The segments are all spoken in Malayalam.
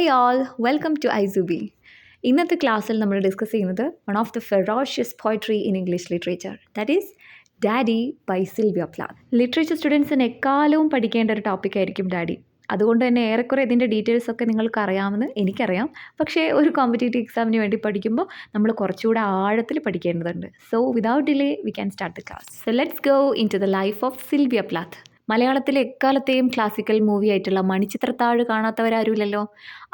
ഹായ് ഓൾ, വെൽക്കം ടു ഐസുബി. ഇന്നത്തെ ക്ലാസ്സിൽ നമ്മൾ ഡിസ്കസ് ചെയ്യുന്നത് one of the ferocious poetry in English literature, that is Daddy by Sylvia Plath. Literature സ്റ്റുഡൻസിന് എക്കാലവും പഠിക്കേണ്ട ഒരു ടോപ്പിക്കായിരിക്കും ഡാഡി. അതുകൊണ്ട് തന്നെ ഏറെക്കുറെ ഇതിൻ്റെ ഡീറ്റെയിൽസ് ഒക്കെ നിങ്ങൾക്ക് അറിയാമെന്ന് എനിക്കറിയാം. പക്ഷേ ഒരു കോമ്പറ്റേറ്റീവ് എക്സാമിന് വേണ്ടി പഠിക്കുമ്പോൾ നമ്മൾ കുറച്ചുകൂടെ ആഴത്തിൽ പഠിക്കേണ്ടതുണ്ട്. So without delay we can start the class. So let's go into the life of Sylvia Plath. മലയാളത്തിലെ എക്കാലത്തെയും ക്ലാസിക്കൽ മൂവി ആയിട്ടുള്ള മണിച്ചിത്രത്താഴ് കാണാത്തവരാരുമില്ലല്ലോ.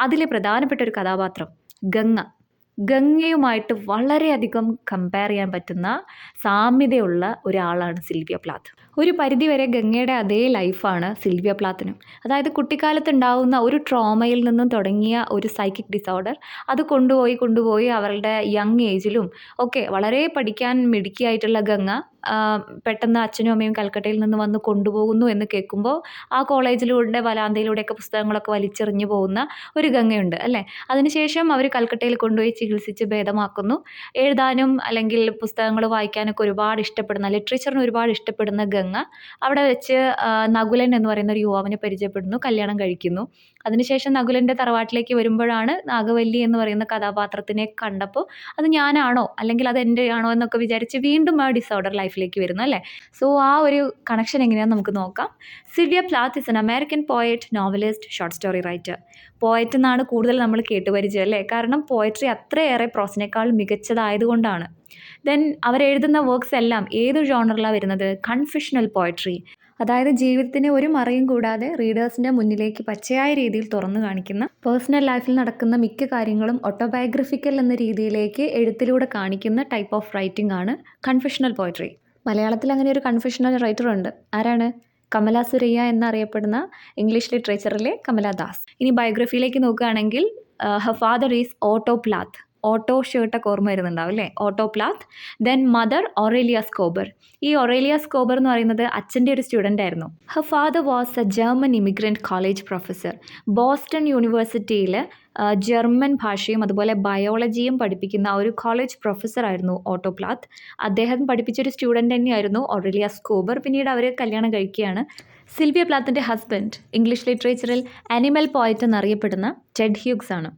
അതിലെ പ്രധാനപ്പെട്ട ഒരു കഥാപാത്രം ഗംഗയുമായിട്ട് വളരെയധികം കമ്പയർ ചെയ്യാൻ പറ്റുന്ന സാമ്യതയുള്ള ഒരാളാണ് സിൽവിയ പ്ലാത്ത്. ഒരു പരിധിവരെ ഗംഗയുടെ അതേ ലൈഫാണ് സിൽവിയ പ്ലാത്തിനും. അതായത് കുട്ടിക്കാലത്ത് ഉണ്ടാകുന്ന ഒരു ട്രോമയിൽ നിന്നും തുടങ്ങിയ ഒരു സൈക്കിക് ഡിസോർഡർ അത് കൊണ്ടുപോയി അവരുടെ യങ് ഏജിലും ഒക്കെ വളരെ പഠിക്കാൻ മിടുക്കിയായിട്ടുള്ള ഗംഗ പെട്ടെന്ന് അച്ഛനും അമ്മയും കൽക്കട്ടയിൽ നിന്ന് വന്ന് കൊണ്ടുപോകുന്നു എന്ന് കേൾക്കുമ്പോൾ ആ കോളേജിലൂടെ വലാന്തയിലൂടെയൊക്കെ പുസ്തകങ്ങളൊക്കെ വലിച്ചെറിഞ്ഞു പോകുന്ന ഒരു ഗംഗയുണ്ട് അല്ലേ. അതിനുശേഷം അവർ കൽക്കട്ടയിൽ കൊണ്ടുപോയി ചികിത്സിച്ച് ഭേദമാക്കുന്നു. എഴുതാനും അല്ലെങ്കിൽ പുസ്തകങ്ങൾ വായിക്കാനൊക്കെ ഒരുപാട് ഇഷ്ടപ്പെടുന്ന, ലിറ്ററേച്ചറിന് ഒരുപാട് ഇഷ്ടപ്പെടുന്ന ഗംഗ അവിടെ വെച്ച് നകുലൻ എന്ന് പറയുന്ന ഒരു യുവാവിനെ പരിചയപ്പെടുന്നു, കല്യാണം കഴിക്കുന്നു. അതിനുശേഷം നകുലൻ്റെ തറവാട്ടിലേക്ക് വരുമ്പോഴാണ് നാഗവല്ലി എന്ന് പറയുന്ന കഥാപാത്രത്തിനെ കണ്ടപ്പോൾ അത് ഞാനാണോ അല്ലെങ്കിൽ അത് എൻ്റെ ആണോ എന്നൊക്കെ വിചാരിച്ച് വീണ്ടും ആ ഡിസോർഡർ ലൈഫിലേക്ക് വരുന്നു അല്ലേ. സോ ആ ഒരു കണക്ഷൻ എങ്ങനെയാണെന്ന് നമുക്ക് നോക്കാം. Sylvia Plath is an American poet, novelist, short story writer. Poet എന്നാണ് കൂടുതൽ നമ്മൾ കേട്ടുപരിചയം അല്ലേ, കാരണം പോയട്രി അത്രയേറെ പ്രോസിനേക്കാൾ മികച്ചതായതുകൊണ്ടാണ്. ദെൻ അവരെഴുതുന്ന വർക്ക്സ് എല്ലാം ഏത് ജോണറിലാണ് വരുന്നത്? കൺഫെഷണൽ പോയട്രി, അതായത് ജീവിതത്തിന് ഒരു മറയും കൂടാതെ റീഡേഴ്സിൻ്റെ മുന്നിലേക്ക് പച്ചയായ രീതിയിൽ തുറന്നു കാണിക്കുന്ന, പേഴ്സണൽ ലൈഫിൽ നടക്കുന്ന മിക്ക കാര്യങ്ങളും ഓട്ടോബയോഗ്രഫിക്കൽ എന്ന രീതിയിലേക്ക് എഴുത്തിലൂടെ കാണിക്കുന്ന ടൈപ്പ് ഓഫ് റൈറ്റിംഗ് ആണ് കൺഫെഷണൽ പോയട്രി. മലയാളത്തിൽ അങ്ങനെ ഒരു കൺഫെഷണൽ റൈറ്റർ ഉണ്ട്. ആരാണ്? കമല സുരയ്യ എന്നറിയപ്പെടുന്ന ഇംഗ്ലീഷ് ലിറ്ററേച്ചറിലെ കമലാദാസ്. ഇനി ബയോഗ്രഫിയിലേക്ക് നോക്കുകയാണെങ്കിൽ her father is Otto Plath. Otto ഷർട്ടൊക്കെ ഓർമ്മ വരുന്നുണ്ടാവും അല്ലേ, Otto Plath. Then mother Aurelia Schober. ഈ ഒറേലിയ സ്കോബർ എന്ന് പറയുന്നത് അച്ഛൻ്റെ ഒരു സ്റ്റുഡൻ്റ് ആയിരുന്നു. Her father was a German immigrant college professor. Boston യൂണിവേഴ്സിറ്റിയിൽ ജർമ്മൻ ഭാഷയും അതുപോലെ ബയോളജിയും പഠിപ്പിക്കുന്ന ഒരു കോളേജ് പ്രൊഫസറായിരുന്നു ഓട്ടോ പ്ലാത്ത്. അദ്ദേഹം പഠിപ്പിച്ചൊരു സ്റ്റുഡൻ്റ് തന്നെയായിരുന്നു ഒറേലിയ സ്കോബർ. പിന്നീട് അവർ കല്യാണം കഴിക്കുകയാണ്. സിൽവിയ പ്ലാത്തിൻ്റെ ഹസ്ബൻഡ് ഇംഗ്ലീഷ് ലിറ്ററേച്ചറിൽ ആനിമൽ പോയറ്റ് എന്നറിയപ്പെടുന്ന ടെഡ് ഹ്യൂഗ്സ് ആണ്.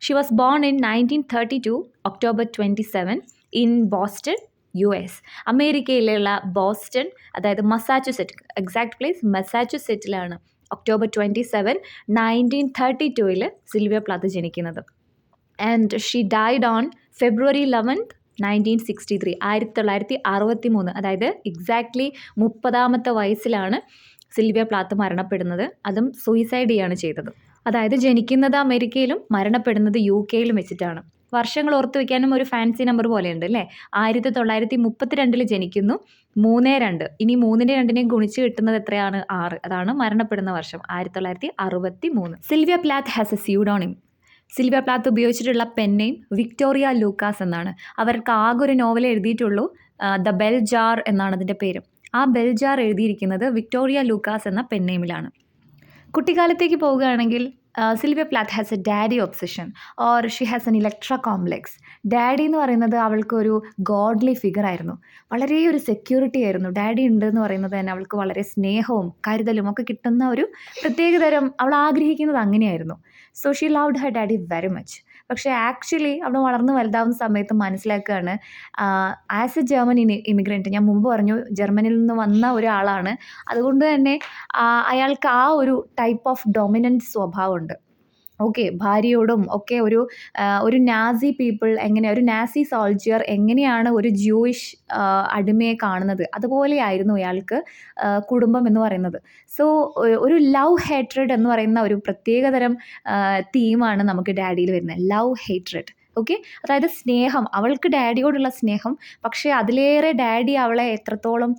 She was born in 1932, October 27, in Boston, US. അമേരിക്കയിലുള്ള ബോസ്റ്റൺ, അതായത് മസാച്യുസെറ്റ്, എക്സാക്ട് പ്ലേസ് മസാച്യുസെറ്റിലാണ് ഒക്ടോബർ 27, 1932 സിൽവിയ പ്ലാത്ത് ജനിക്കുന്നത്. And she died on February 11, 1963, 1963. അതായത് എക്സാക്ട്ലി 30ാമത്തെ വയസ്സിലാണ് സിൽവിയ പ്ലാത്ത് മരണപ്പെടുന്നത്. അതും സൂയിസൈഡ് ചെയ്യാണ് ചെയ്തത്. അതായത് ജനിക്കുന്നത് അമേരിക്കയിലും മരണപ്പെടുന്നത് UK വെച്ചിട്ടാണ്. വർഷങ്ങൾ ഓർത്ത് വയ്ക്കാനും ഒരു ഫാൻസി നമ്പർ പോലെയുണ്ട് അല്ലേ. 1932 ജനിക്കുന്നു, 3-2. ഇനി 3-2 ഗുണിച്ച് കിട്ടുന്നത് എത്രയാണ്? 6. അതാണ് മരണപ്പെടുന്ന വർഷം, 1963. Sylvia പ്ലാത്ത് has A സ്യൂഡോണിം. സിൽവിയ പ്ലാത്ത് ഉപയോഗിച്ചിട്ടുള്ള പെൻനെയിം വിക്ടോറിയ ലൂക്കാസ് എന്നാണ്. അവർക്ക് ആകെ ഒരു നോവൽ എഴുതിയിട്ടുള്ളൂ, ദ ബെൽ ജാർ എന്നാണ് അതിൻ്റെ പേര്. ആ ബെൽ ജാർ എഴുതിയിരിക്കുന്നത് വിക്ടോറിയ ലൂക്കാസ് എന്ന പെൻനെയിമിലാണ്. കുട്ടിക്കാലത്തേക്ക് പോവുകയാണെങ്കിൽ Sylvia പ്ലാത്ത് has A daddy obsession or she has N Electra complex. Daddy എന്ന് പറയുന്നത് അവൾക്കൊരു ഗോഡ്ലി ഫിഗർ ആയിരുന്നു, വളരെ ഒരു സെക്യൂരിറ്റി ആയിരുന്നു. ഡാഡി ഉണ്ട് എന്ന് പറയുന്നത് തന്നെ അവൾക്ക് വളരെ സ്നേഹവും കരുതലും ഒക്കെ കിട്ടുന്ന ഒരു പ്രത്യേകതരം, അവൾ ആഗ്രഹിക്കുന്നത് അങ്ങനെയായിരുന്നു. So she loved Har daddy very much. പക്ഷേ ആക്ച്വലി അവൾ വളർന്ന് വലുതാവുന്ന സമയത്ത് മനസ്സിലാക്കുകയാണ്, ആസ് എ ജർമ്മൻ ഇമിഗ്രൻറ്റ്, ഞാൻ മുമ്പ് പറഞ്ഞു ജർമ്മനിയിൽ നിന്ന് വന്ന ഒരാളാണ്, അതുകൊണ്ട് തന്നെ അയാൾക്ക് ആ ഒരു ടൈപ്പ് ഓഫ് ഡൊമിനൻറ്റ് സ്വഭാവമുണ്ട്. ഓക്കെ, ഭാര്യയോടും ഒക്കെ ഒരു നാസി പീപ്പിൾ എങ്ങനെ, ഒരു നാസി സോൾജിയർ എങ്ങനെയാണ് ഒരു ജൂയിഷ് അടിമയെ കാണുന്നത്, അതുപോലെയായിരുന്നു അയാൾക്ക് കുടുംബം എന്ന് പറയുന്നത്. സോ ഒരു ലവ് ഹേറ്റ്രഡ് എന്ന് പറയുന്ന ഒരു പ്രത്യേകതരം തീമാണ് നമുക്ക് ഡാഡിയിൽ വരുന്നത്, ലവ് ഹേറ്റ്രഡ്. ഓക്കെ, അതായത് സ്നേഹം, അവൾക്ക് ഡാഡിയോടുള്ള സ്നേഹം, പക്ഷേ അതിലേറെ ഡാഡി അവളെ എത്രത്തോളം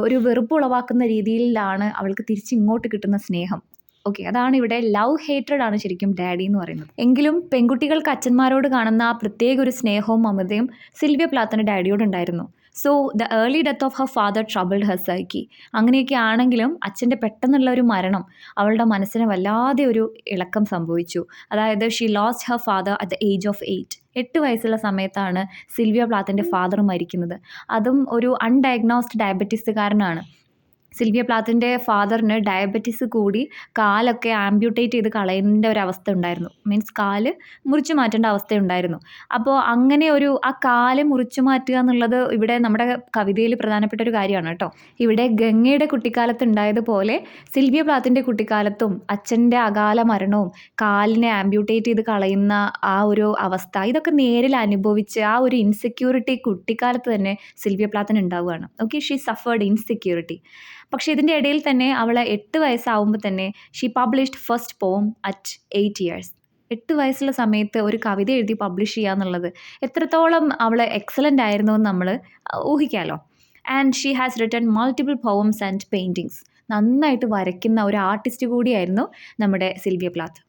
ഒരു വെറുപ്പ് ഉളവാക്കുന്ന രീതിയിലാണ് അവൾക്ക് തിരിച്ചിങ്ങോട്ട് കിട്ടുന്ന സ്നേഹം. ഓക്കെ, അതാണ് ഇവിടെ ലവ് ഹേറ്റഡ് ആണ് ശരിക്കും ഡാഡി എന്ന് പറയുന്നത്. എങ്കിലും പെൺകുട്ടികൾക്ക് അച്ഛന്മാരോട് കാണുന്ന ആ പ്രത്യേക ഒരു സ്നേഹവും മമതയും സിൽവിയ പ്ലാത്തിന് ഡാഡിയോട് ഉണ്ടായിരുന്നു. So the early death of her father troubled Har psyche. അങ്ങനെയൊക്കെ ആണെങ്കിലും അച്ഛൻ്റെ പെട്ടെന്നുള്ള ഒരു മരണം അവളുടെ മനസ്സിന് വല്ലാതെ ഒരു ഇളക്കം സംഭവിച്ചു. അതായത് she lost her father at the age of 8 വയസ്സുള്ള സമയത്താണ് സിൽവിയ പ്ലാത്തിൻ്റെ ഫാദർ മരിക്കുന്നത്. അതും ഒരു അൺഡയഗ്നോസ്ഡ് ഡയബറ്റീസുകാരനാണ്. സിൽവിയ പ്ലാത്തിൻ്റെ ഫാദറിന് ഡയബറ്റീസ് കൂടി കാലൊക്കെ ആംബ്യൂട്ടേറ്റ് ചെയ്ത് കളയേണ്ട ഒരു അവസ്ഥ ഉണ്ടായിരുന്നു. മീൻസ് കാല് മുറിച്ചു മാറ്റേണ്ട അവസ്ഥയുണ്ടായിരുന്നു. അപ്പോൾ അങ്ങനെ ആ കാല് മുറിച്ചു മാറ്റുക എന്നുള്ളത് ഇവിടെ നമ്മുടെ കവിതയിൽ പ്രധാനപ്പെട്ട ഒരു കാര്യമാണ് കേട്ടോ. ഇവിടെ ഗംഗയുടെ കുട്ടിക്കാലത്ത് ഉണ്ടായതുപോലെ സിൽവിയ പ്ലാത്തിൻ്റെ കുട്ടിക്കാലത്തും അച്ഛൻ്റെ അകാല മരണവും കാലിനെ ആംബ്യൂട്ടേറ്റ് ചെയ്ത് കളയുന്ന ആ ഒരു അവസ്ഥ, ഇതൊക്കെ നേരിൽ അനുഭവിച്ച് ആ ഒരു ഇൻസെക്യൂരിറ്റി കുട്ടിക്കാലത്ത് തന്നെ സിൽവിയ പ്ലാത്തിന് ഉണ്ടാവുകയാണ്. Okay, she suffered insecurity. പക്ഷേ ഇതിൻ്റെ ഇടയിൽ തന്നെ അവൾ 8 വയസ്സാവുമ്പോൾ തന്നെ ഷീ പബ്ലിഷ്ഡ് ഫസ്റ്റ് പോം അറ്റ് 8 ഇയേഴ്സ്. 8 വയസ്സുള്ള സമയത്ത് ഒരു കവിത എഴുതി പബ്ലിഷ് ചെയ്യുക എന്നുള്ളത് എത്രത്തോളം അവൾ എക്സലൻ്റ് ആയിരുന്നു എന്ന് നമ്മൾ ഊഹിക്കാമല്ലോ. And she has written multiple poems and paintings. നന്നായിട്ട് വരയ്ക്കുന്ന ഒരു ആർട്ടിസ്റ്റ് കൂടിയായിരുന്നു നമ്മുടെ സിൽവിയ പ്ലാത്ത്.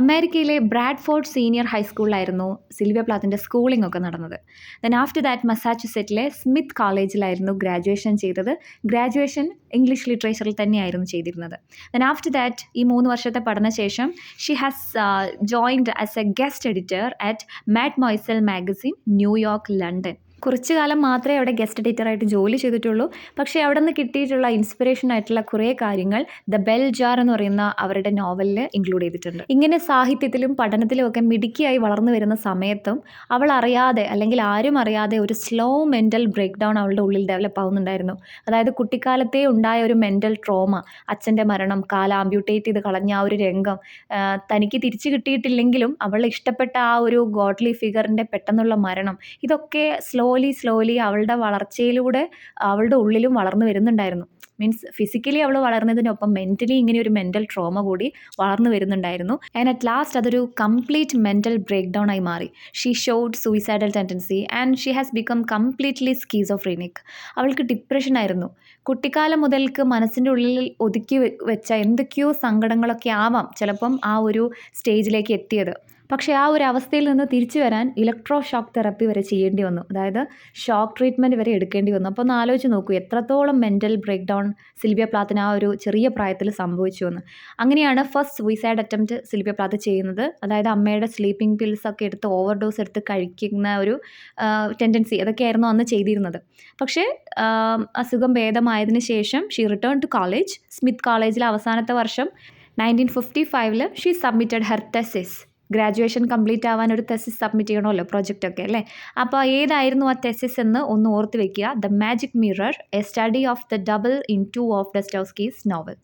അമേരിക്കയിലെ ബ്രാഡ്ഫോർഡ് സീനിയർ ഹൈസ്കൂളിലായിരുന്നു സിൽവിയ പ്ലാത്തിൻ്റെ സ്കൂളിംഗ് ഒക്കെ നടന്നത്. ദെൻ ആഫ്റ്റർ ദാറ്റ് മസാച്യുസെറ്റിലെ സ്മിത്ത് കോളേജിലായിരുന്നു ഗ്രാജുവേഷൻ ചെയ്തത്. ഗ്രാജുവേഷൻ ഇംഗ്ലീഷ് ലിറ്ററേച്ചറിൽ തന്നെയായിരുന്നു ചെയ്തിരുന്നത്. ദെൻ ആഫ്റ്റർ ദാറ്റ് ഈ 3 വർഷത്തെ പഠനശേഷം she has joined as a guest editor at Mademoiselle magazine, New York, London. കുറച്ചു കാലം മാത്രമേ അവിടെ ഗസ്റ്റ് എഡിറ്ററായിട്ട് ജോലി ചെയ്തിട്ടുള്ളൂ. പക്ഷേ അവിടെ നിന്ന് കിട്ടിയിട്ടുള്ള ഇൻസ്പിറേഷൻ ആയിട്ടുള്ള കുറേ കാര്യങ്ങൾ ദ ബെൽ ജാർ എന്ന് പറയുന്ന അവരുടെ നോവലിൽ ഇൻക്ലൂഡ് ചെയ്തിട്ടുണ്ട്. ഇങ്ങനെ സാഹിത്യത്തിലും പഠനത്തിലും ഒക്കെ മിടുക്കിയായി വളർന്നു വരുന്ന സമയത്തും അവൾ അറിയാതെ, അല്ലെങ്കിൽ ആരും അറിയാതെ, ഒരു സ്ലോ മെൻ്റൽ ബ്രേക്ക് ഡൗൺ അവളുടെ ഉള്ളിൽ ഡെവലപ്പ് ആവുന്നുണ്ടായിരുന്നു. അതായത് കുട്ടിക്കാലത്തേ ഉണ്ടായ ഒരു മെൻ്റൽ ട്രോമ, അച്ഛൻ്റെ മരണം, കാല് ആംബ്യൂട്ടേറ്റ് ചെയ്ത് കളഞ്ഞ ആ ഒരു രംഗം തനിക്ക് തിരിച്ചു കിട്ടിയിട്ടില്ലെങ്കിലും അവൾ ഇഷ്ടപ്പെട്ട ആ ഒരു ഗോഡ്ലി ഫിഗറിൻ്റെ പെട്ടെന്നുള്ള മരണം, ഇതൊക്കെ സ്ലോലി അവളുടെ വളർച്ചയിലൂടെ അവളുടെ ഉള്ളിലും വളർന്നു വരുന്നുണ്ടായിരുന്നു. മീൻസ് ഫിസിക്കലി അവൾ വളർന്നതിനൊപ്പം മെൻ്റലി ഇങ്ങനെ ഒരു മെൻ്റൽ ട്രോമ കൂടി വളർന്നു വരുന്നുണ്ടായിരുന്നു. ആൻഡ് അറ്റ് ലാസ്റ്റ് അതൊരു കംപ്ലീറ്റ് മെൻ്റൽ ബ്രേക്ക് ഡൗൺ ആയി മാറി. She showed suicidal tendency and she has become completely schizophrenic. അവൾക്ക് ഡിപ്രഷൻ ആയിരുന്നു. കുട്ടിക്കാലം മുതൽക്ക് മനസ്സിൻ്റെ ഉള്ളിൽ ഒതുക്കി വെച്ച എന്തൊക്കെയോ സങ്കടങ്ങളൊക്കെ ആവാം ചിലപ്പം ആ ഒരു സ്റ്റേജിലേക്ക് എത്തിയത്. പക്ഷേ ആ ഒരു അവസ്ഥയിൽ നിന്ന് തിരിച്ചു വരാൻ ഇലക്ട്രോ ഷോക്ക് തെറപ്പി വരെ ചെയ്യേണ്ടി വന്നു. അതായത് ഷോക്ക് ട്രീറ്റ്മെൻറ്റ് വരെ എടുക്കേണ്ടി വന്നു. അപ്പോൾ ഒന്ന് ആലോചിച്ച് നോക്കൂ എത്രത്തോളം മെൻ്റൽ ബ്രേക്ക് ഡൗൺ സിൽവിയ പ്ലാത്തിന് ആ ഒരു ചെറിയ പ്രായത്തിൽ സംഭവിച്ചു എന്ന്. അങ്ങനെയാണ് ഫസ്റ്റ് സൂയിസൈഡ് അറ്റംപ്റ്റ് സിൽവിയ പ്ലാത്ത് ചെയ്യുന്നത്. അതായത് അമ്മയുടെ സ്ലീപ്പിംഗ് പിൽസ് ഒക്കെ എടുത്ത് ഓവർഡോസ് എടുത്ത് കഴിക്കുന്ന ഒരു ടെൻഡൻസി, അതൊക്കെയായിരുന്നു അന്ന് ചെയ്തിരുന്നത്. പക്ഷേ അസുഖം ഭേദമായതിനു ശേഷം she return to college. Smith കോളേജിലെ അവസാനത്തെ വർഷം 1955 she submitted her thesis. Graduation complete ആവാൻ ഒരു തെസിസ് സബ്മിറ്റ് ചെയ്യണമല്ലോ, പ്രൊജക്റ്റൊക്കെ അല്ലേ. അപ്പോൾ ഏതായിരുന്നു ആ തെസിസ് എന്ന് ഒന്ന് ഓർത്ത് വെക്കുക. The Magic Mirror, a study of the double in two of Dostoevsky's novel.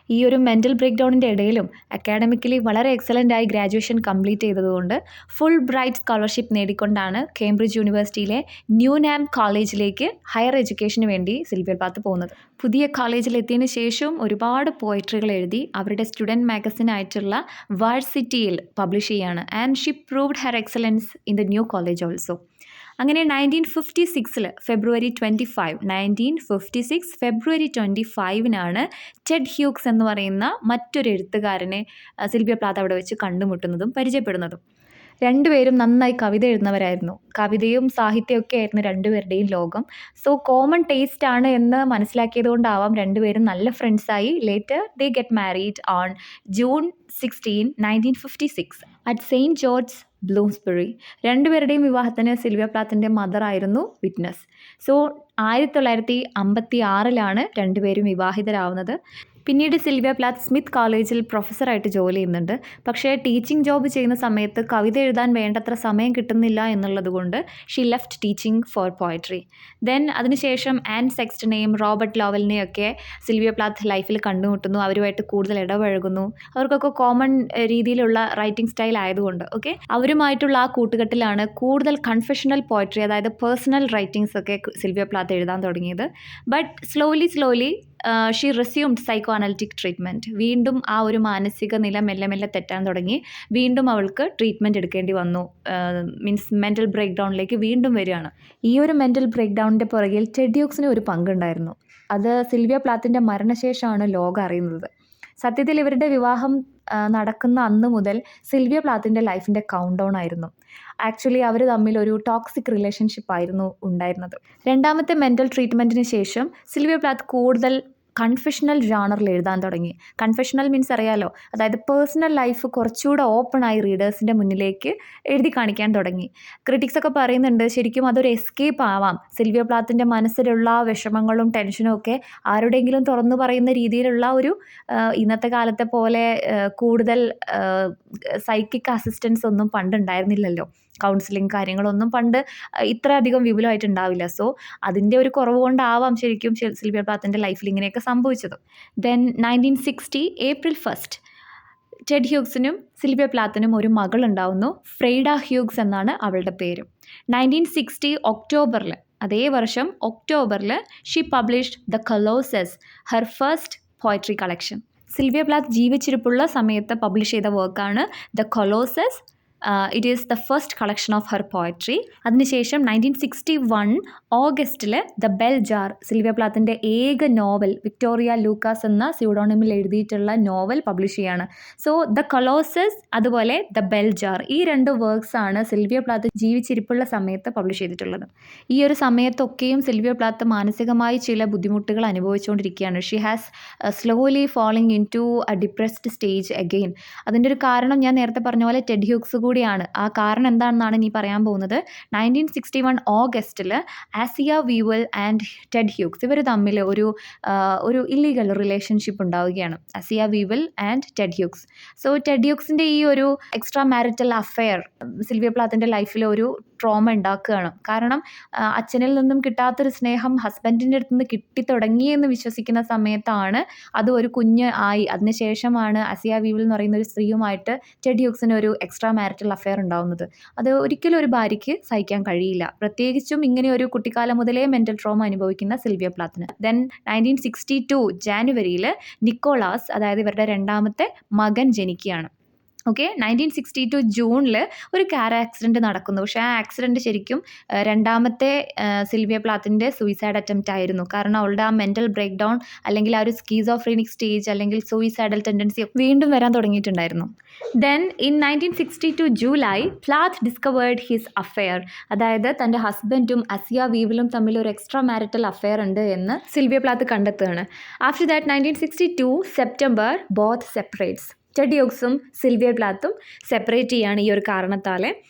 ഈ ഒരു മെൻ്റൽ ബ്രേക്ക് ഡൗണിൻ്റെ ഇടയിലും അക്കാഡമിക്കലി വളരെ എക്സലൻ്റായി ഗ്രാജുവേഷൻ കംപ്ലീറ്റ് ചെയ്തതുകൊണ്ട് ഫുൾ ബ്രൈറ്റ് സ്കോളർഷിപ്പ് നേടിക്കൊണ്ടാണ് കേംബ്രിഡ്ജ് യൂണിവേഴ്സിറ്റിയിലെ ന്യൂനാം കോളേജിലേക്ക് ഹയർ എഡ്യൂക്കേഷന് വേണ്ടി സിൽവിയ പ്ലാത്ത് പോകുന്നത്. പുതിയ കോളേജിലെത്തിയതിന് ശേഷം ഒരുപാട് പോയട്രികൾ എഴുതി അവരുടെ സ്റ്റുഡൻറ്റ് മാഗസിനായിട്ടുള്ള വാഴ്സിറ്റിയിൽ പബ്ലിഷ് ചെയ്യാണ്. And she proved her excellence in the new college also. അങ്ങനെ 1956 ഫെബ്രുവരി 25 ടെഡ് ഹ്യൂഗ്സ് എന്ന് പറയുന്ന മറ്റൊരു എഴുത്തുകാരനെ സിൽവിയ പ്ലാത്ത് അവിടെ വെച്ച് കണ്ടുമുട്ടുന്നതും പരിചയപ്പെടുന്നതും. രണ്ടുപേരും നന്നായി കവിത എഴുതുന്നവരായിരുന്നു. കവിതയും സാഹിത്യമൊക്കെ ആയിരുന്നു രണ്ടുപേരുടെയും ലോകം. സോ കോമൺ ടേസ്റ്റ് ആണ് എന്ന് മനസ്സിലാക്കിയത് കൊണ്ടാവാം രണ്ടുപേരും നല്ല ഫ്രണ്ട്സായി. Later they get married on June 16, 1956 at Saint George Bloomsbury. രണ്ടുപേരുടെയും വിവാഹത്തിന് സിൽവിയ പ്ലാത്തിൻ്റെ മദറായിരുന്നു വിറ്റ്നസ്. സോ 1956 രണ്ടുപേരും വിവാഹിതരാവുന്നത്. പിന്നീട് സിൽവിയ പ്ലാത്ത് സ്മിത്ത് കോളേജിൽ പ്രൊഫസറായിട്ട് ജോലി ചെയ്യുന്നുണ്ട്. പക്ഷേ ടീച്ചിങ് ജോബ് ചെയ്യുന്ന സമയത്ത് കവിത എഴുതാൻ വേണ്ടത്ര സമയം കിട്ടുന്നില്ല എന്നുള്ളത് കൊണ്ട് she left teaching for poetry. Then അതിനുശേഷം ആൻ സെക്സ്റ്റനെയും റോബർട്ട് ലോവലിനെയൊക്കെ സിൽവിയ പ്ലാത്ത് ലൈഫിൽ കണ്ടുമുട്ടുന്നു. അവരുമായിട്ട് കൂടുതൽ ഇടപഴകുന്നു. അവർക്കൊക്കെ കോമൺ രീതിയിലുള്ള റൈറ്റിംഗ് സ്റ്റൈൽ ആയതുകൊണ്ട് അവരുമായിട്ടുള്ള ആ കൂട്ടുകെട്ടിലാണ് കൂടുതൽ കൺഫെഷണൽ പോയട്രി, അതായത് പേഴ്സണൽ റൈറ്റിങ്സ് ഒക്കെ സിൽവിയ പ്ലാത്ത് എഴുതാൻ തുടങ്ങിയത്. But slowly she resumed psycho analytic treatment. വീണ്ടും ആ ഒരു മാനസിക നില മെല്ലെ തെറ്റാൻ തുടങ്ങി. വീണ്ടും അവൾക്ക് ട്രീറ്റ്മെൻറ്റ് എടുക്കേണ്ടി വന്നു. മീൻസ് മെൻ്റൽ ബ്രേക്ക് ഡൗണിലേക്ക് വീണ്ടും വരികയാണ്. ഈ ഒരു മെൻ്റൽ ബ്രേക്ക് ഡൗണിൻ്റെ പുറകിൽ ടെഡ് ഹ്യൂഗ്സിന് ഒരു പങ്കുണ്ടായിരുന്നു. അത് സിൽവിയ പ്ലാത്തിൻ്റെ മരണശേഷമാണ് ലോകം അറിയുന്നത്. സത്യത്തിൽ ഇവരുടെ വിവാഹം നടക്കുന്ന അന്ന് മുതൽ സിൽവിയ പ്ലാത്തിൻ്റെ ലൈഫിൻ്റെ കൗണ്ട് ഡൗൺ ആയിരുന്നു. ആക്ച്വലി അവർ തമ്മിൽ ഒരു ടോക്സിക് റിലേഷൻഷിപ്പ് ആയിരുന്നു ഉണ്ടായിരുന്നത്. രണ്ടാമത്തെ മെൻ്റൽ ട്രീറ്റ്മെൻറ്റിന് ശേഷം സിൽവിയ പ്ലാത്ത് കൂടുതൽ കൺഫെഷണൽ ജാണറിൽ എഴുതാൻ തുടങ്ങി. കൺഫെഷണൽ മീൻസ് അറിയാലോ, അതായത് പേഴ്സണൽ ലൈഫ് കുറച്ചുകൂടെ ഓപ്പണായി റീഡേഴ്സിൻ്റെ മുന്നിലേക്ക് എഴുതി കാണിക്കാൻ തുടങ്ങി. ക്രിറ്റിക്സൊക്കെ പറയുന്നുണ്ട് ശരിക്കും അതൊരു എസ്കേപ്പ് ആവാം. സിൽവിയ പ്ലാത്തിൻ്റെ മനസ്സിലുള്ള വിഷമങ്ങളും ടെൻഷനും ഒക്കെ ആരുടെയെങ്കിലും തുറന്നു പറയുന്ന രീതിയിലുള്ള ഒരു ഇന്നത്തെ കാലത്തെ പോലെ കൂടുതൽ സൈക്കിക് അസിസ്റ്റൻസ് ഒന്നും പണ്ടുണ്ടായിരുന്നില്ലല്ലോ. കൗൺസിലിംഗ് കാര്യങ്ങളൊന്നും പണ്ട് ഇത്രയധികം വിപുലമായിട്ടുണ്ടാവില്ല. സോ അതിൻ്റെ ഒരു കുറവ് കൊണ്ടാവാം ശരിക്കും സിൽവിയ പ്ലാത്തിൻ്റെ ലൈഫിൽ ഇങ്ങനെയൊക്കെ സംഭവിച്ചത്. ദെൻ 1960 April 1 ടെഡ് ഹ്യൂഗ്സിനും സിൽവിയ പ്ലാത്തിനും ഒരു മകളുണ്ടാവുന്നു. ഫ്രെയ്ഡ ഹ്യൂഗ്സ് എന്നാണ് അവളുടെ പേര്. 1960 ഒക്ടോബറിൽ, അതേ വർഷം ഒക്ടോബറിൽ she published the Colossus, her first poetry collection. Sylvia Plath ജീവിച്ചിരിപ്പുള്ള സമയത്ത് പബ്ലിഷ് ചെയ്ത വർക്കാണ് the Colossus. It is the first collection of her poetry. അതിനുശേഷം 1961 ഓഗസ്റ്റിൽ ദ ബെൽ ജാർ, സിൽവിയ പ്ലാത്തിൻ്റെ ഏക നോവൽ, വിക്ടോറിയ ലൂക്കാസ് എന്ന സ്യൂഡോണിമിൽ എഴുതിയിട്ടുള്ള നോവൽ പബ്ലിഷ് ചെയ്യാണ്. സോ ദ കൊളോസസ് അതുപോലെ ദ ബെൽ ജാർ, ഈ 2 വർക്ക്സാണ് സിൽവിയ പ്ലാത്ത് ജീവിച്ചിരിപ്പുള്ള സമയത്ത് പബ്ലിഷ് ചെയ്തിട്ടുള്ളത്. ഈ ഒരു സമയത്തൊക്കെയും സിൽവിയ പ്ലാത്ത് മാനസികമായി ചില ബുദ്ധിമുട്ടുകൾ അനുഭവിച്ചുകൊണ്ടിരിക്കുകയാണ്. She has slowly falling into a depressed stage again. അതിൻ്റെ ഒരു കാരണം ഞാൻ നേരത്തെ പറഞ്ഞ പോലെ ടെഡ് ഹ്യൂഗ്സ് കൂടിയാണ്. ആ കാരണം എന്താണെന്നാണ് ഇനി പറയാൻ പോകുന്നത്. 1961 ഓഗസ്റ്റിൽ Assia Wevill and Ted Hughes ഇവർ തമ്മിൽ ഒരു ഇല്ലീഗൽ റിലേഷൻഷിപ്പ് ഉണ്ടാവുകയാണ്. Assia Wevill and Ted Hughes. So Ted ഹ്യൂഗ്സിൻ്റെ ഈ ഒരു എക്സ്ട്രാ മാരിറ്റൽ അഫെയർ സിൽവിയ പ്ലാത്തിൻ്റെ ലൈഫിൽ ഒരു ട്രോമ ഉണ്ടാക്കുകയാണ്. കാരണം അച്ഛനിൽ നിന്നും കിട്ടാത്തൊരു സ്നേഹം ഹസ്ബൻഡിൻ്റെ അടുത്ത് നിന്ന് കിട്ടിത്തുടങ്ങിയെന്ന് വിശ്വസിക്കുന്ന സമയത്താണ് അത് ഒരു കുഞ്ഞ് ആയി. അതിനുശേഷമാണ് ആസിയ വീവൽ എന്ന് പറയുന്ന ഒരു സ്ത്രീയുമായിട്ട് ടെഡ് ഹ്യൂഗ്സിന് ഒരു എക്സ്ട്രാ മാരിറ്റൽ അഫെയർ ഉണ്ടാവുന്നത്. അത് ഒരിക്കലും ഒരു ഭാര്യയ്ക്ക് സഹിക്കാൻ കഴിയില്ല, പ്രത്യേകിച്ചും ഇങ്ങനെ ഒരു കുട്ടിക്കാലം മുതലേ മെൻ്റൽ ട്രോമ അനുഭവിക്കുന്ന സിൽവിയ പ്ലാത്തിന്. ദെൻ 1962 ജാനുവരിയിൽ നിക്കോളാസ്, അതായത് ഇവരുടെ 2ാമത്തെ മകൻ ജനിക്കുകയാണ്. ഓക്കെ, 1962 ജൂണിൽ ഒരു കാർ ആക്സിഡൻറ്റ് നടക്കുന്നു. പക്ഷേ ആ ആക്സിഡൻറ്റ് ശരിക്കും 2ാമത്തെ സിൽവിയ പ്ലാത്തിൻ്റെ സൂയിസൈഡ് അറ്റംപ്റ്റ് ആയിരുന്നു. കാരണം അവളുടെ ആ മെൻ്റൽ ബ്രേക്ക് ഡൗൺ അല്ലെങ്കിൽ ആ ഒരു സ്കീസോഫ്രീനിക് സ്റ്റേജ് അല്ലെങ്കിൽ സൂയിസൈഡൽ ടെൻഡൻസി വീണ്ടും വരാൻ തുടങ്ങിയിട്ടുണ്ടായിരുന്നു. Then in 1962 July Plath discovered his affair, അതായത് തൻ്റെ ഹസ്ബൻഡും ആസിയ വീവലും തമ്മിൽ ഒരു എക്സ്ട്രാ മാരിറ്റൽ അഫെയർ ഉണ്ട് എന്ന് സിൽവിയ പ്ലാത്ത് കണ്ടെത്തുകയാണ്. After that 1962 September both separates. Ted ഹ്യൂഗ്സും സിൽവിയ പ്ലാത്തും സെപ്പറേറ്റ് ചെയ്യാണ് ഈ ഒരു കാരണത്താൽ.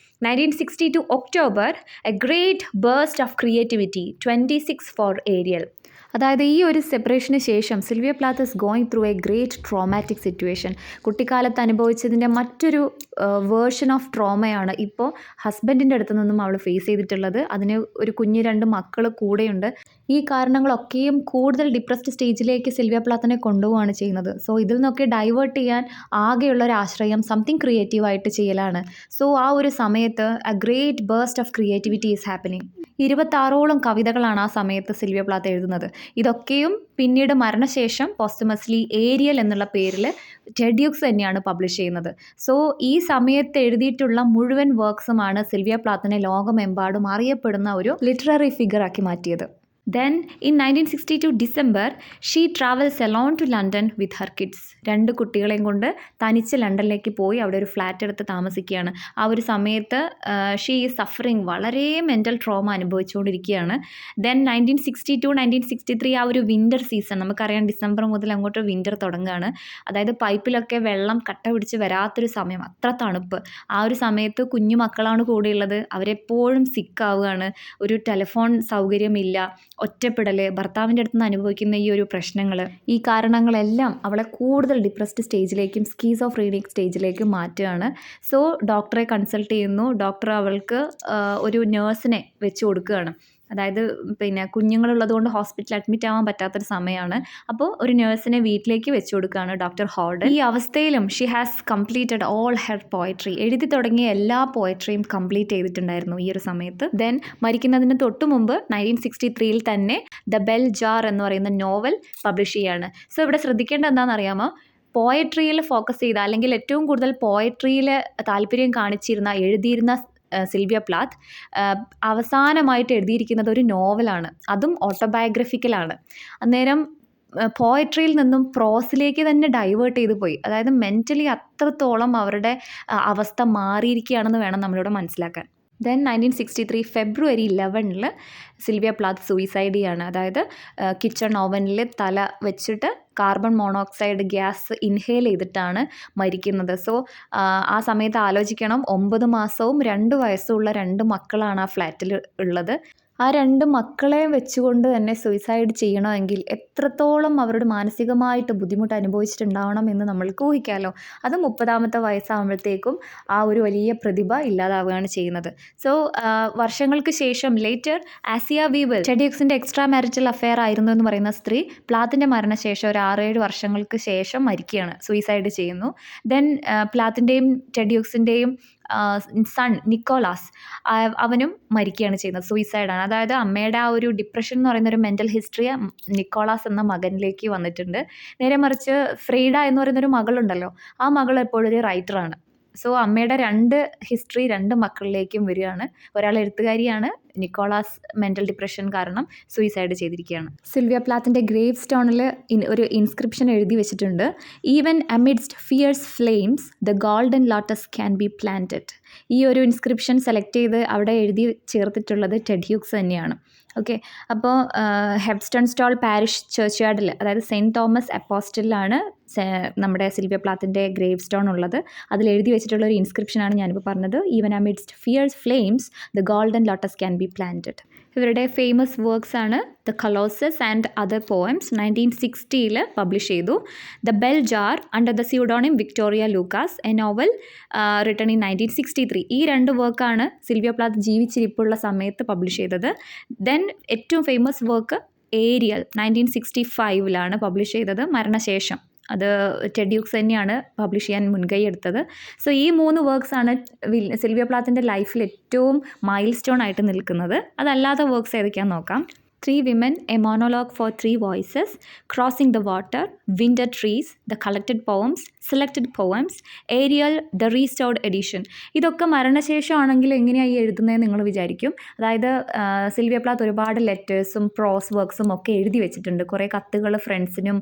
1962 ഒക്ടോബർ a great burst of creativity 26 for Ariel. അതായത് ഈ ഒരു സെപ്പറേഷന് ശേഷം Sylvia Plath is going through a great traumatic situation. കുട്ടിക്കാലത്ത് അനുഭവിച്ചതിൻ്റെ മറ്റൊരു വേർഷൻ ഓഫ് ട്രോമയാണ് ഇപ്പോൾ ഹസ്ബൻഡിൻ്റെ അടുത്ത് നിന്നും അവൾ ഫേസ് ചെയ്തിട്ടുള്ളത്. അതിന് ഒരു കുഞ്ഞ് 2 മക്കൾ കൂടെയുണ്ട്. ഈ കാരണങ്ങളൊക്കെയും കൂടുതൽ ഡിപ്രസ്ഡ് സ്റ്റേജിലേക്ക് സിൽവിയ പ്ലാത്തിനെ കൊണ്ടുപോവുകയാണ് ചെയ്യുന്നത്. സോ ഇതിൽ നിന്നൊക്കെ ഡൈവേർട്ട് ചെയ്യാൻ ആകെയുള്ളൊരു ആശ്രയം സംതിങ് ക്രിയേറ്റീവായിട്ട് ചെയ്യലാണ്. സോ ആ ഒരു സമയത്ത് a great burst of creativity is happening. 26ഓളം കവിതകളാണ് ആ സമയത്ത് സിൽവിയ പ്ലാത്ത് എഴുതുന്നത്. ഇതൊക്കെയും പിന്നീട് മരണശേഷം പോസ്റ്റമസ്ലി ഏരിയൽ എന്നുള്ള പേരിൽ ടെഡ് ഹ്യൂഗ്സ് തന്നെയാണ് പബ്ലിഷ് ചെയ്യുന്നത്. സോ ഈ സമയത്ത് എഴുതിയിട്ടുള്ള മുഴുവൻ വർക്ക്സുമാണ് സിൽവിയ പ്ലാത്തിനെ ലോകമെമ്പാടും അറിയപ്പെടുന്ന ഒരു ലിറ്റററി ഫിഗറാക്കി മാറ്റിയത്. Then in 1962 December, she travels alone to London with her kids. 2 കുട്ടികളെയും കൊണ്ട് തനിച്ച് ലണ്ടനിലേക്ക് പോയി അവിടെ ഒരു ഫ്ലാറ്റ് എടുത്ത് താമസിക്കുകയാണ്. ആ ഒരു സമയത്ത് ഷീ ഈസ് സഫറിങ്, വളരെ മെൻ്റൽ ട്രോമ അനുഭവിച്ചുകൊണ്ടിരിക്കുകയാണ്. ദെൻ 1962-1963 ആ ഒരു വിൻ്റർ സീസൺ, നമുക്കറിയാം ഡിസംബർ മുതൽ അങ്ങോട്ട് വിൻ്റർ തുടങ്ങുകയാണ്. അതായത് പൈപ്പിലൊക്കെ വെള്ളം കട്ട പിടിച്ച് വരാത്തൊരു സമയം, അത്ര തണുപ്പ്. ആ ഒരു സമയത്ത് കുഞ്ഞു മക്കളാണ് കൂടെയുള്ളത്, അവരെപ്പോഴും സിക്കാവുകയാണ്, ഒരു ടെലിഫോൺ സൗകര്യമില്ല, ഒറ്റപ്പെടൽ, ഭർത്താവിൻ്റെ അടുത്ത് നിന്ന് അനുഭവിക്കുന്ന ഈ ഒരു പ്രശ്നങ്ങൾ, ഈ കാരണങ്ങളെല്ലാം അവളെ കൂടുതൽ ഡിപ്രസ്ഡ് സ്റ്റേജിലേക്കും സ്കീസോഫ്രീനിക് സ്റ്റേജിലേക്കും മാറ്റുകയാണ്. സോ ഡോക്ടറെ കൺസൾട്ട് ചെയ്യുന്നു. ഡോക്ടർ അവൾക്ക് ഒരു നേഴ്സിനെ വെച്ച് കൊടുക്കുകയാണ്. അതായത് കുഞ്ഞുങ്ങളുള്ളത് കൊണ്ട് ഹോസ്പിറ്റലിൽ അഡ്മിറ്റ് ആവാൻ പറ്റാത്തൊരു സമയമാണ്. അപ്പോൾ ഒരു നേഴ്സിനെ വീട്ടിലേക്ക് വെച്ച് കൊടുക്കുകയാണ് ഡോക്ടർ ഹോർഡൻ. ഈ അവസ്ഥയിലും she has completed all her poetry. എഴുതി തുടങ്ങിയ എല്ലാ പോയട്രിയും കംപ്ലീറ്റ് ചെയ്തിട്ടുണ്ടായിരുന്നു ഈ ഒരു സമയത്ത്. ദെൻ മരിക്കുന്നതിന് തൊട്ട് മുമ്പ് 1963 തന്നെ ദ ബെൽ ജാർ എന്ന് പറയുന്ന നോവൽ പബ്ലിഷ് ചെയ്യാണ്. സോ ഇവിടെ ശ്രദ്ധിക്കേണ്ടത് എന്താണെന്നറിയാമോ? പോയട്രിയിൽ ഫോക്കസ് ചെയ്ത, അല്ലെങ്കിൽ ഏറ്റവും കൂടുതൽ പോയട്രിയിൽ താല്പര്യം കാണിച്ചിരുന്ന, എഴുതിയിരുന്ന സിൽവിയ പ്ലാത്ത് അവസാനമായിട്ട് എഴുതിയിരിക്കുന്നത് ഒരു നോവലാണ്. അതും ഓട്ടോബയോഗ്രഫിക്കലാണ്. അന്നേരം പോയട്രിയിൽ നിന്നും പ്രോസിലേക്ക് തന്നെ ഡൈവേർട്ട് ചെയ്ത് പോയി. അതായത് മെൻ്റലി അത്രത്തോളം അവരുടെ അവസ്ഥ മാറിയിരിക്കുകയാണെന്ന് വേണം നമ്മളിവിടെ മനസ്സിലാക്കാൻ. ദെൻ 1963 ഫെബ്രുവരി 11 സിൽവിയ പ്ലാത്ത് സൂയിസൈഡ് ചെയ്യാണ്. അതായത് കിച്ചൺ ഓവനിൽ തല വെച്ചിട്ട് കാർബൺ മോണോക്സൈഡ് ഗ്യാസ് ഇൻഹേൽ ചെയ്തിട്ടാണ് മരിക്കുന്നത്. സോ ആ സമയത്ത് ആലോചിക്കണം, 9 മാസവും 2 വയസ്സുള്ള 2 മക്കളാണ് ആ ഫ്ലാറ്റിൽ ഉള്ളത്. ആ 2 മക്കളെ വെച്ചുകൊണ്ട് തന്നെ സൂയിസൈഡ് ചെയ്യണമെങ്കിൽ എത്രത്തോളം അവരുടെ മാനസികമായിട്ട് ബുദ്ധിമുട്ട് അനുഭവിച്ചിട്ടുണ്ടാവണം എന്ന് നമ്മൾക്ക് ഊഹിക്കാമല്ലോ. അത് 30ാമത്തെ വയസ്സാകുമ്പോഴത്തേക്കും ആ ഒരു വലിയ പ്രതിഭ ഇല്ലാതാവുകയാണ് ചെയ്യുന്നത്. സോ വർഷങ്ങൾക്ക് ശേഷം ലേറ്റർ ആസിയ വീവൽ, ടെഡ് ഹ്യൂക്സിൻ്റെ എക്സ്ട്രാ മാരിറ്റൽ അഫെയർ ആയിരുന്നു എന്ന് പറയുന്ന സ്ത്രീ പ്ലാത്തിൻ്റെ മരണശേഷം ഒരു 6-7 വർഷങ്ങൾക്ക് ശേഷം മരിക്കുകയാണ്, സൂയിസൈഡ് ചെയ്യുന്നു. ദെൻ പ്ലാത്തിൻ്റെയും ടെഡ് ഹ്യൂക്സിൻ്റെയും സൺ നിക്കോളാസ്, അവനും മരിക്കുകയാണ് ചെയ്യുന്നത്, സൂയിസൈഡാണ്. അതായത് അമ്മയുടെ ആ ഒരു ഡിപ്രഷൻ എന്ന് പറയുന്ന ഒരു മെൻ്റൽ ഹിസ്റ്ററി നിക്കോളാസ് എന്ന മകനിലേക്ക് വന്നിട്ടുണ്ട്. നേരെ മറിച്ച് ഫ്രീഡ എന്ന് പറയുന്നൊരു മകളുണ്ടല്ലോ, ആ മകൾ എപ്പോഴും ഒരു റൈറ്ററാണ്. സോ അമ്മയുടെ 2 ഹിസ്റ്ററി 2 മക്കളിലേക്കും വരികയാണ്. ഒരാൾ എഴുത്തുകാരിയാണ്, നിക്കോളാസ് മെൻ്റൽ ഡിപ്രഷൻ കാരണം സൂയിസൈഡ് ചെയ്തിരിക്കുകയാണ്. സിൽവിയ പ്ലാത്തിൻ്റെ ഗ്രേവ് സ്റ്റോണിൽ ഒരു ഇൻസ്ക്രിപ്ഷൻ എഴുതി വെച്ചിട്ടുണ്ട്: even amidst fierce flames the golden lotus can be planted. ഈ ഒരു ഇൻസ്ക്രിപ്ഷൻ സെലക്ട് ചെയ്ത് അവിടെ എഴുതി ചേർത്തിട്ടുള്ളത് ടെഡ് ഹ്യൂക്സ് തന്നെയാണ്. ഓക്കെ, അപ്പോൾ ഹെപ്സ്റ്റൺ സ്റ്റോൾ പാരിഷ് ചർച്ച് യാർഡിൽ, അതായത് സെയിൻറ്റ് തോമസ് അപ്പോസ്റ്റലിലാണ് നമ്മുടെ സിൽവിയ പ്ലാത്തിൻ്റെ ഗ്രേവ് സ്റ്റോൺ ഉള്ളത്. അതിൽ എഴുതി വെച്ചിട്ടുള്ള ഒരു ഇൻസ്ക്രിപ്ഷനാണ് ഞാനിപ്പോൾ പറഞ്ഞത്: even amidst fierce flames the golden lotus can be planted. ഇവരുടെ ഫേമസ് വർക്ക്സ് ആണ് the Colossus and other poems, 1960 publish ചെയ്തു. The Bell Jar under the pseudonym Victoria Lucas, a novel written in 1963. ഈ 2 വർക്കാണ് സിൽവിയ പ്ലാത്ത് ജീവിച്ചിരിപ്പുള്ള സമയത്ത് പബ്ലിഷ് ചെയ്തത്. ദെൻ ഏറ്റവും ഫേമസ് വർക്ക് ഏരിയൽ 1965 പബ്ലിഷ് ചെയ്തത്, മരണശേഷം. അത് ടെഡ് ഹ്യൂക്സ് തന്നെയാണ് പബ്ലിഷ് ചെയ്യാൻ മുൻകൈ എടുത്തത്. സോ ഈ 3 വർക്ക്സാണ് സിൽവിയ പ്ലാത്തിൻ്റെ ലൈഫിൽ ഏറ്റവും മൈൽ സ്റ്റോൺ ആയിട്ട് നിൽക്കുന്നത്. അതല്ലാത്ത വർക്ക്സ് ഏതൊക്കെയാണെന്ന് നോക്കാം. 3 Women, A Monologue for 3 Voices, Crossing the Water, Winter Trees, The Collected Poems, Selected Poems, Ariel, The Restored Edition. ഇതൊക്കെ മരണശേഷമാണെങ്കിൽ എങ്ങനെയാണ് ഈ എഴുതുന്നതെന്ന് നിങ്ങൾ വിചാരിക്കും. അതായത് സിൽവിയ പ്ലാത്ത് ഒരുപാട് ലെറ്റേഴ്സും പ്രോസ് വർക്ക്സും ഒക്കെ എഴുതി വെച്ചിട്ടുണ്ട്. കുറേ കത്തുകൾ ഫ്രണ്ട്സിനും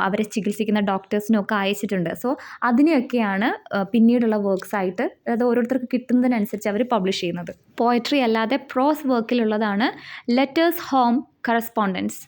അവരെ ചികിത്സിക്കുന്ന ഡോക്ടേഴ്സിനും ഒക്കെ അയച്ചിട്ടുണ്ട്. സോ അതിനെയൊക്കെയാണ് പിന്നീടുള്ള വർക്ക്സായിട്ട്, അത് ഓരോരുത്തർക്ക് കിട്ടുന്നതിനനുസരിച്ച് അവർ പബ്ലിഷ് ചെയ്യുന്നത്. പോയട്രി അല്ലാതെ പ്രോസ് വർക്കിലുള്ളതാണ് Letters Home correspondence,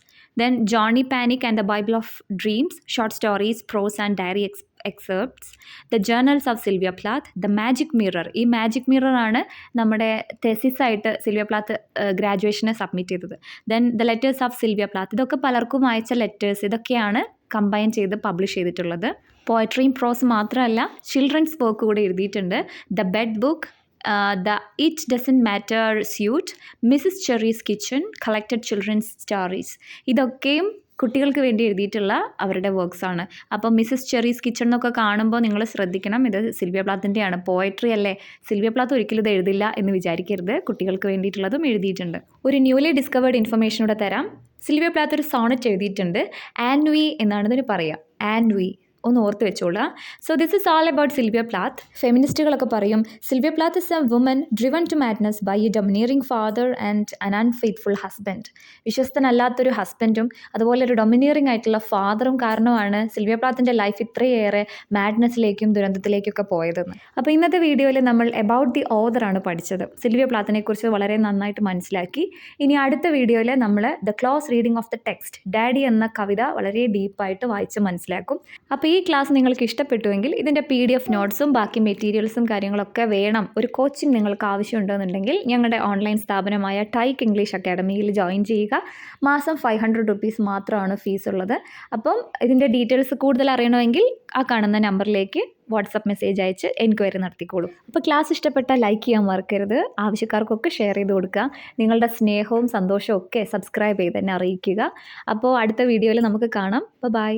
then Johnny Panic and the Bible of Dreams, short stories, prose and diary excerpts, the Journals of Sylvia Plath, the Magic Mirror. ഈ മാജിക് മിററാണ് നമ്മുടെ തെസിസായിട്ട് സിൽവിയ പ്ലാത്ത് ഗ്രാജുവേഷന് സബ്മിറ്റ് ചെയ്തത്. Then the letters of Sylvia Plath, ഇതൊക്കെ പലർക്കും അയച്ച ലെറ്റേഴ്സ്, ഇതൊക്കെയാണ് കമ്പൈൻ ചെയ്ത് പബ്ലിഷ് ചെയ്തിട്ടുള്ളത്. പോയട്രിയും പ്രോസ് മാത്രമല്ല, ചിൽഡ്രൻസ് വർക്ക് കൂടെ എഴുതിയിട്ടുണ്ട്. The bed book, the it doesn't matter suit, Mrs Cherry's kitchen, collected children's stories. ഇതൊക്കെയും കുട്ടികൾക്ക് വേണ്ടി എഴുതിയിട്ടുള്ള അവരുടെ വർക്ക്സാണ്. അപ്പോൾ മിസ്സസ് ചെറീസ് കിച്ചൺ എന്നൊക്കെ കാണുമ്പോൾ നിങ്ങൾ ശ്രദ്ധിക്കണം, ഇത് സിൽവിയ പ്ലാത്തിൻ്റെയാണ്. പോയട്രി അല്ലേ, സിൽവിയ പ്ലാത്ത് ഒരിക്കലും ഇത് എഴുതില്ല എന്ന് വിചാരിക്കരുത്. കുട്ടികൾക്ക് വേണ്ടിയിട്ടുള്ളതും എഴുതിയിട്ടുണ്ട്. ഒരു ന്യൂലി ഡിസ്കവേർഡ് ഇൻഫർമേഷനൂടെ തരാം. സിൽവിയ പ്ലാത്ത് ഒരു സോണറ്റ് എഴുതിയിട്ടുണ്ട്. ആൻവി എന്നാണ് ഇതിന് പറയുക, ആൻവി. ഒന്ന് ഓർത്ത് വെച്ചോളുക. So this is all about Sylvia Plath. ഫെമിനിസ്റ്റുകളൊക്കെ പറയും Sylvia Plath is a woman driven to madness by a domineering father and an unfaithful husband. വിശ്വസ്തനല്ലാത്തൊരു ഹസ്ബൻഡും അതുപോലെ ഒരു ഡൊമിനിയറിംഗ് ആയിട്ടുള്ള ഫാദറും കാരണമാണ് സിൽവിയ പ്ലാത്തിൻ്റെ ലൈഫ് ഇത്രയേറെ മാഡ്നസ്സിലേക്കും ദുരന്തത്തിലേക്കൊക്കെ പോയതെന്ന്. അപ്പോൾ ഇന്നത്തെ വീഡിയോയിൽ നമ്മൾ എബൌട്ട് ദി ഓതറാണ് പഠിച്ചത്. സിൽവിയ പ്ലാത്തിനെക്കുറിച്ച് വളരെ നന്നായിട്ട് മനസ്സിലാക്കി. ഇനി അടുത്ത വീഡിയോയിൽ നമ്മൾ the close reading of the text, daddy എന്ന കവിത വളരെ ഡീപ്പായിട്ട് വായിച്ച് മനസ്സിലാക്കും. അപ്പോൾ ഈ ക്ലാസ് നിങ്ങൾക്ക് ഇഷ്ടപ്പെട്ടുവെങ്കിൽ ഇതിൻ്റെ PDF നോട്ട്സും ബാക്കി മെറ്റീരിയൽസും കാര്യങ്ങളൊക്കെ വേണം, ഒരു കോച്ചിങ് നിങ്ങൾക്ക് ആവശ്യമുണ്ടെന്നുണ്ടെങ്കിൽ ഞങ്ങളുടെ ഓൺലൈൻ സ്ഥാപനമായ ടൈക്ക് ഇംഗ്ലീഷ് അക്കാഡമിയിൽ ജോയിൻ ചെയ്യുക. മാസം 500 rupees മാത്രമാണ് ഫീസ് ഉള്ളത്. അപ്പം ഇതിൻ്റെ ഡീറ്റെയിൽസ് കൂടുതൽ അറിയണമെങ്കിൽ ആ കാണുന്ന നമ്പറിലേക്ക് വാട്സപ്പ് മെസ്സേജ് അയച്ച് എൻക്വയറി നടത്തിക്കോളൂ. അപ്പോൾ ക്ലാസ് ഇഷ്ടപ്പെട്ടാൽ ലൈക്ക് ചെയ്യാൻ മറക്കരുത്. ആവശ്യക്കാർക്കൊക്കെ ഷെയർ ചെയ്ത് കൊടുക്കുക. നിങ്ങളുടെ സ്നേഹവും സന്തോഷവും ഒക്കെ സബ്സ്ക്രൈബ് ചെയ്ത് തന്നെ അറിയിക്കുക. അപ്പോൾ അടുത്ത വീഡിയോയിൽ നമുക്ക് കാണാം. ബൈ.